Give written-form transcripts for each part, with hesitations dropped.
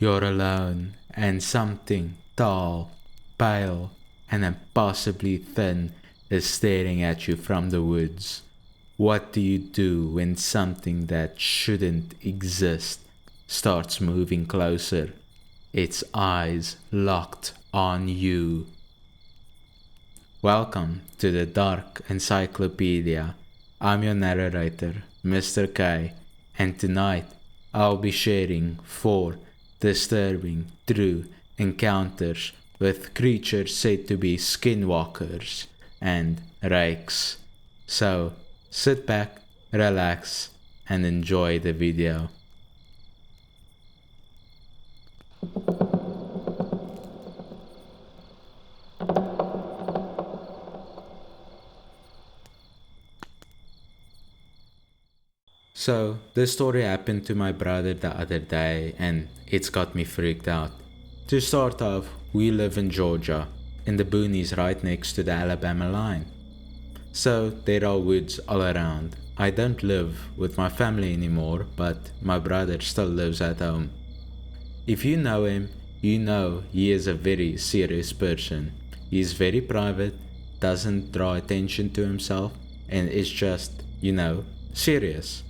You're alone, and something tall, pale, and impossibly thin is staring at you from the woods. What do you do when something that shouldn't exist starts moving closer, its eyes locked on you? Welcome to the Dark Encyclopedia. I'm your narrator, Mr. K, and tonight I'll be sharing 4 disturbing true encounters with creatures said to be skinwalkers and rakes. So sit back, relax, and enjoy the video. So, this story happened to my brother the other day and it's got me freaked out. To start off, we live in Georgia, in the boonies right next to the Alabama line. So, there are woods all around. I don't live with my family anymore, but my brother still lives at home. If you know him, you know he is a very serious person. He is very private, doesn't draw attention to himself, and is just, serious.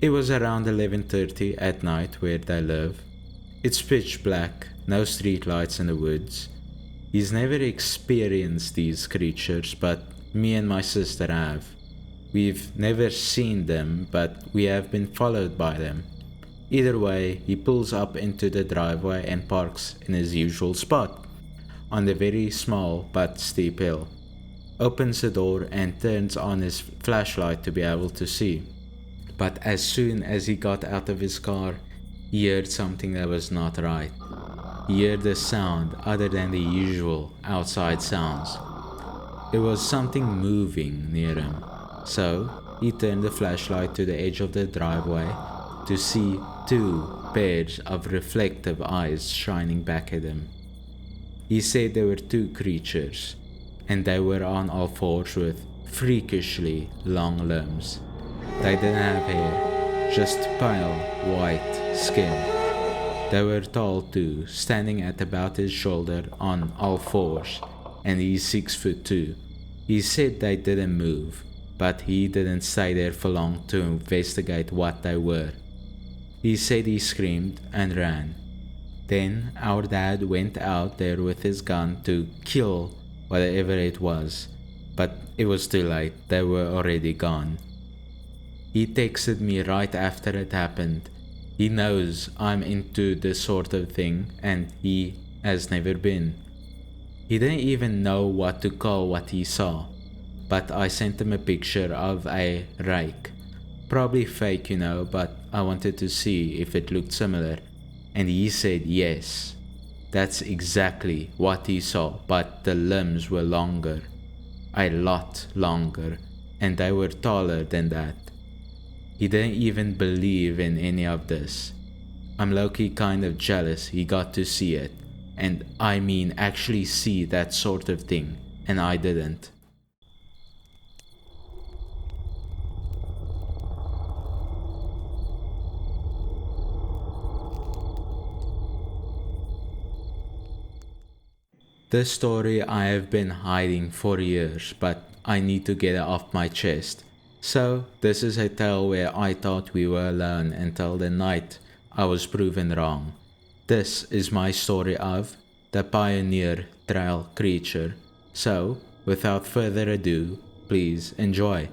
It was around 11:30 at night where they live. It's pitch black, no street lights in the woods. He's never experienced these creatures, but me and my sister have. We've never seen them, but we have been followed by them. Either way, he pulls up into the driveway and parks in his usual spot, on the very small but steep hill. Opens the door and turns on his flashlight to be able to see. But as soon as he got out of his car, he heard something that was not right. He heard a sound other than the usual outside sounds. There was something moving near him, so he turned the flashlight to the edge of the driveway to see 2 pairs of reflective eyes shining back at him. He said there were 2 creatures, and they were on all fours with freakishly long limbs. They didn't have hair, just pale white skin. They were tall too, standing at about his shoulder on all fours, and he's 6'2". He said they didn't move, but he didn't stay there for long to investigate what they were. He said he screamed and ran. Then our dad went out there with his gun to kill whatever it was, but it was too late, they were already gone. He texted me right after it happened. He knows I'm into this sort of thing and he has never been. He didn't even know what to call what he saw, but I sent him a picture of a rake. Probably fake, but I wanted to see if it looked similar, and he said yes. That's exactly what he saw, but the limbs were longer. A lot longer, and they were taller than that. He didn't even believe in any of this. I'm low-key kind of jealous he got to see it, and I mean actually see that sort of thing, and I didn't. This story I have been hiding for years, but I need to get it off my chest. So, this is a tale where I thought we were alone until the night I was proven wrong. This is my story of the Pioneer Trail creature. So, without further ado, please enjoy.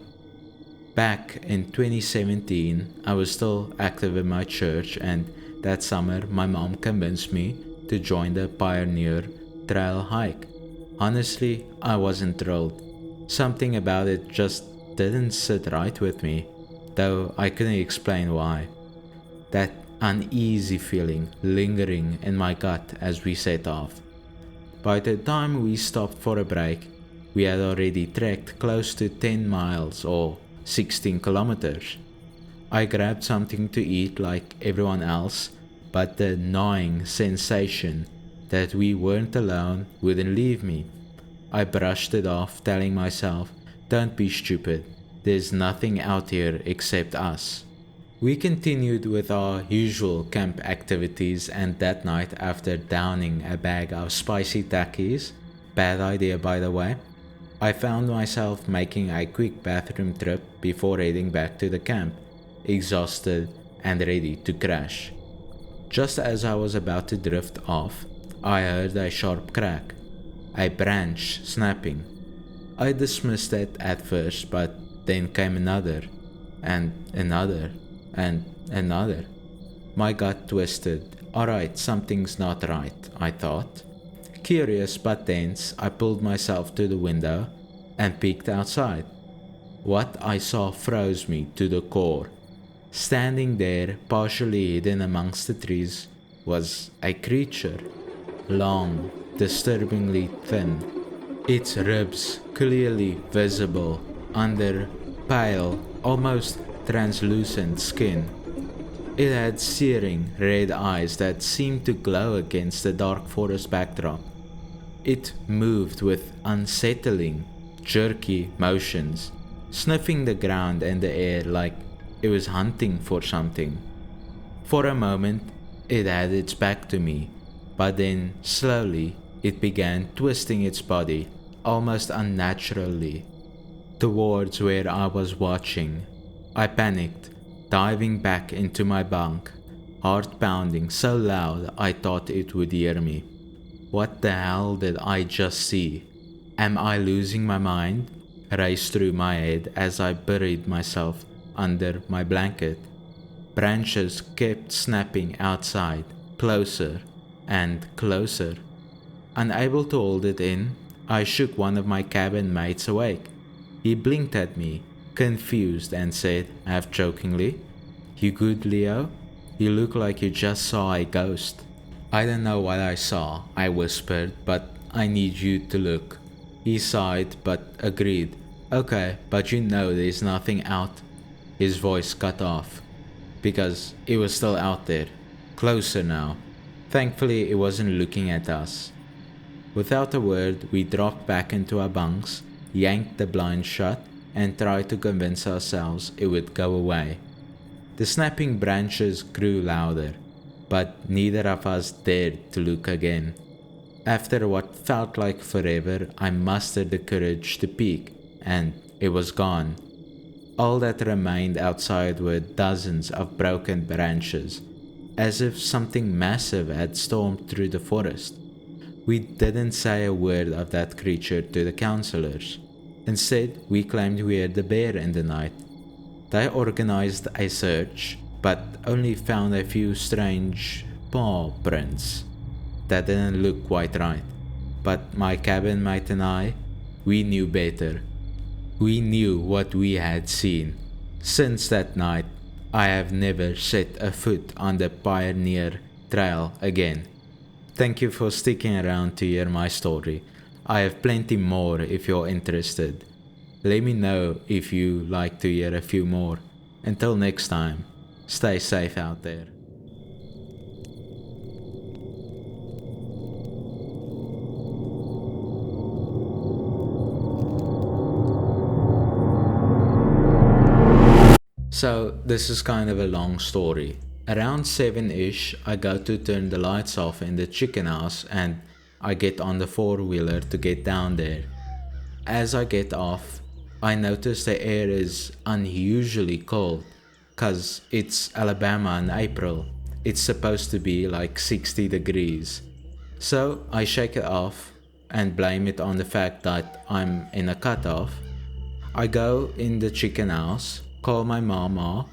Back in 2017, I was still active in my church, and that summer my mom convinced me to join the Pioneer Trail hike. Honestly, I wasn't thrilled. Something about it just didn't sit right with me, though I couldn't explain why. That uneasy feeling lingering in my gut as we set off. By the time we stopped for a break, we had already trekked close to 10 miles or 16 kilometers. I grabbed something to eat like everyone else, but the gnawing sensation that we weren't alone wouldn't leave me. I brushed it off, telling myself, "Don't be stupid. There's nothing out here except us." We continued with our usual camp activities, and that night, after downing a bag of spicy takis, bad idea by the way, I found myself making a quick bathroom trip before heading back to the camp, exhausted and ready to crash. Just as I was about to drift off, I heard a sharp crack, a branch snapping. I dismissed it at first, but then came another, and another, and another. My gut twisted. Alright, something's not right, I thought. Curious but tense, I pulled myself to the window and peeked outside. What I saw froze me to the core. Standing there, partially hidden amongst the trees, was a creature. Long, disturbingly thin. Its ribs clearly visible under pale, almost translucent skin. It had searing red eyes that seemed to glow against the dark forest backdrop. It moved with unsettling, jerky motions, sniffing the ground and the air like it was hunting for something. For a moment, it had its back to me, but then slowly it began twisting its body, almost unnaturally, towards where I was watching. I panicked, diving back into my bunk, heart pounding so loud I thought it would hear me. What the hell did I just see? Am I losing my mind? Raced through my head as I buried myself under my blanket. Branches kept snapping outside, closer and closer. Unable to hold it in, I shook one of my cabin mates awake. He blinked at me, confused, and said, half jokingly, "You good, Leo? You look like you just saw a ghost." "I don't know what I saw," I whispered, "but I need you to look." He sighed, but agreed. "Okay, but you know there's nothing out." His voice cut off, because it was still out there, closer now. Thankfully, it wasn't looking at us. Without a word, we dropped back into our bunks, yanked the blinds shut, and tried to convince ourselves it would go away. The snapping branches grew louder, but neither of us dared to look again. After what felt like forever, I mustered the courage to peek, and it was gone. All that remained outside were dozens of broken branches, as if something massive had stormed through the forest. We didn't say a word of that creature to the counselors. Instead, we claimed we heard the bear in the night. They organized a search, but only found a few strange paw prints that didn't look quite right. But my cabin mate and I, we knew better. We knew what we had seen. Since that night, I have never set a foot on the Pioneer Trail again. Thank you for sticking around to hear my story. I have plenty more if you're interested. Let me know if you like to hear a few more. Until next time, stay safe out there. So, this is kind of a long story. Around 7-ish, I go to turn the lights off in the chicken house and I get on the four-wheeler to get down there. As I get off, I notice the air is unusually cold, cause it's Alabama in April. It's supposed to be like 60 degrees. So I shake it off and blame it on the fact that I'm in a cutoff. I go in the chicken house, call my mama,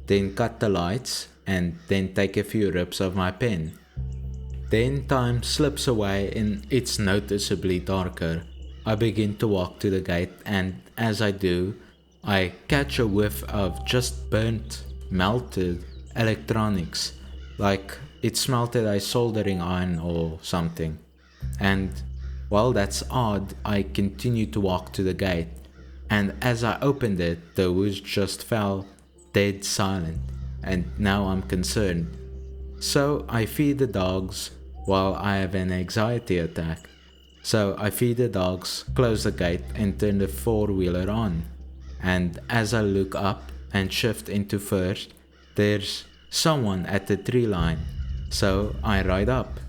then cut the lights, and then take a few rips of my pen. Then time slips away and it's noticeably darker. I begin to walk to the gate, and as I do, I catch a whiff of just burnt, melted electronics, like it smelled a soldering iron or something. And while that's odd, I continue to walk to the gate, and as I opened it, the woods just fell dead silent, and now I'm concerned. So I feed the dogs while I have an anxiety attack. So I feed the dogs, close the gate, and turn the four-wheeler on. And as I look up and shift into first, There's someone at the tree line, so I ride up.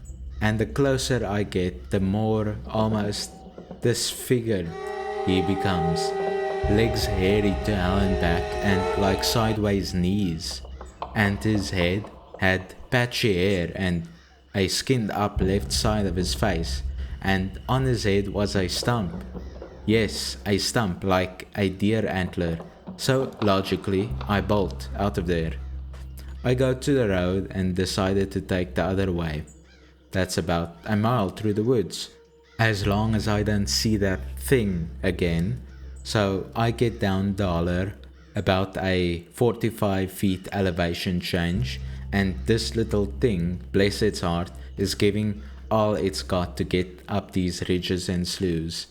And the closer I get, the more almost disfigured he becomes. Legs hairy to hell and back and like sideways knees. And his head had patchy hair and a skinned up left side of his face, and on his head was a stump. Yes, a stump like a deer antler. So logically, I bolt out of there. I go to the road and decided to take the other way. That's about a mile through the woods, as long as I don't see that thing again. So I get down the holler, about a 45 feet elevation change, and this little thing, bless its heart, is giving all it's got to get up these ridges and sloughs.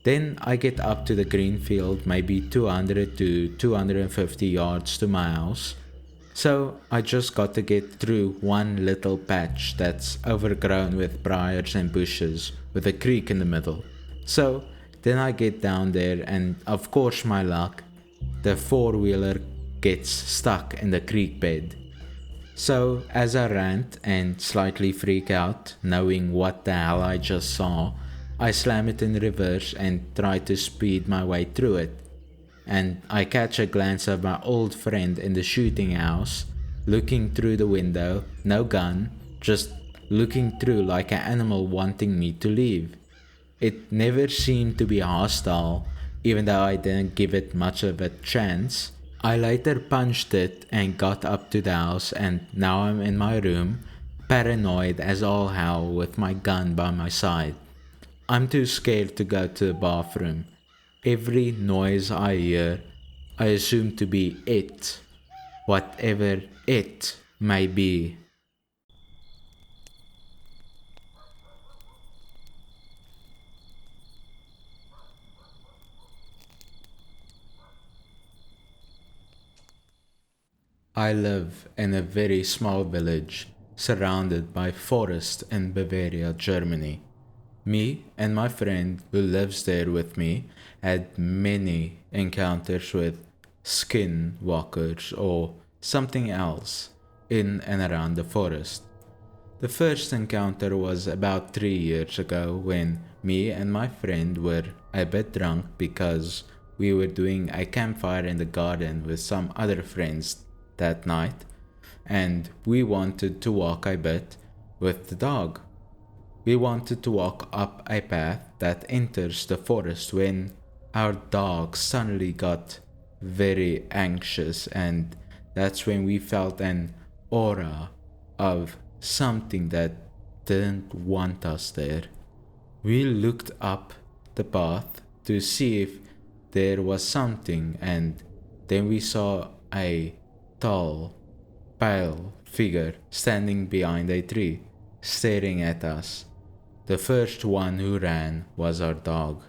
Then I get up to the green field, maybe 200 to 250 yards to my house. So I just got to get through one little patch that's overgrown with briars and bushes with a creek in the middle. So then I get down there and of course my luck, the four-wheeler gets stuck in the creek bed. So as I rant and slightly freak out, knowing what the hell I just saw, I slam it in reverse and try to speed my way through it. And I catch a glance of my old friend in the shooting house, looking through the window, no gun, just looking through like an animal wanting me to leave. It never seemed to be hostile, even though I didn't give it much of a chance. I later punched it and got up to the house, and now I'm in my room, paranoid as all hell with my gun by my side. I'm too scared to go to the bathroom. Every noise I hear, I assume to be it, whatever it may be. I live in a very small village surrounded by forest in Bavaria, Germany. Me and my friend who lives there with me had many encounters with skinwalkers or something else in and around the forest. The first encounter was about 3 years ago when me and my friend were a bit drunk because we were doing a campfire in the garden with some other friends that night, and we wanted to walk a bit with the dog. We wanted to walk up a path that enters the forest when our dog suddenly got very anxious, and that's when we felt an aura of something that didn't want us there. We looked up the path to see if there was something, and then we saw a tall, pale figure standing behind a tree, staring at us. The first one who ran was our dog.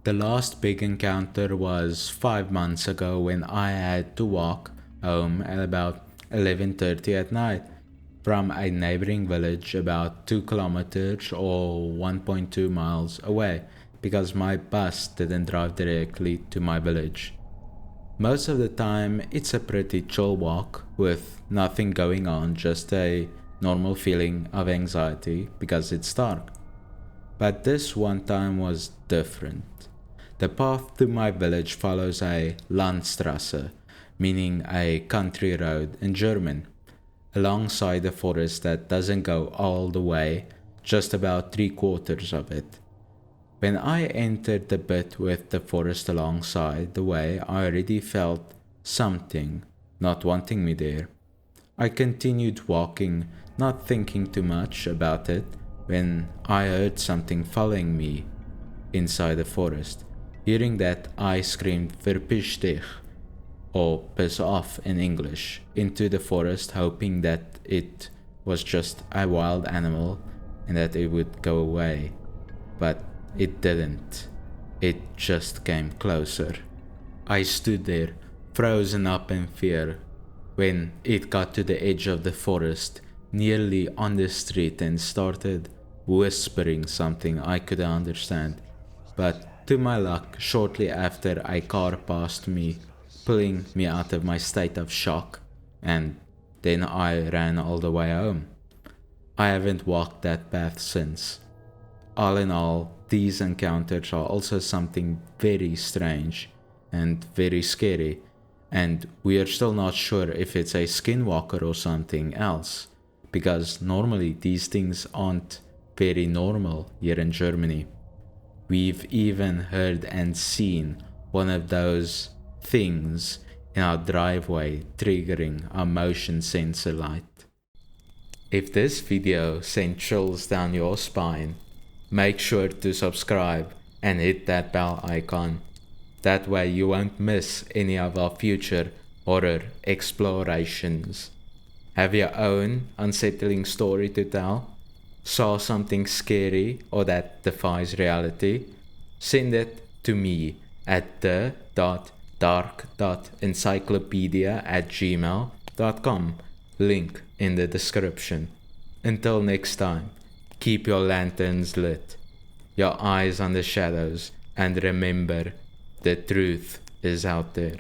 The last big encounter was 5 months ago when I had to walk home at about 11:30 at night from a neighboring village about 2 kilometers or 1.2 miles away because my bus didn't drive directly to my village. Most of the time, it's a pretty chill walk with nothing going on, just a normal feeling of anxiety because it's dark. But this one time was different. The path to my village follows a Landstrasse, meaning a country road in German, alongside a forest that doesn't go all the way, just about 3/4 of it. When I entered the bit with the forest alongside the way, I already felt something not wanting me there. I continued walking, not thinking too much about it, when I heard something following me inside the forest. Hearing that, I screamed "Verpiss dich," or "piss off" in English, into the forest, hoping that it was just a wild animal and that it would go away. But it didn't. It just came closer. I stood there, frozen up in fear, when it got to the edge of the forest, nearly on the street, and started whispering something I couldn't understand. But to my luck, shortly after, a car passed me, pulling me out of my state of shock, and then I ran all the way home. I haven't walked that path since. All in all, these encounters are also something very strange and very scary, and we are still not sure if it's a skinwalker or something else, because normally these things aren't very normal here in Germany. We've even heard and seen one of those things in our driveway triggering our motion sensor light. If this video sent chills down your spine, make sure to subscribe and hit that bell icon. That way you won't miss any of our future horror explorations. Have your own unsettling story to tell? Saw something scary or that defies reality? Send it to me at the.dark.encyclopedia@gmail.com. Link in the description. Until next time, keep your lanterns lit, your eyes on the shadows, and remember, the truth is out there.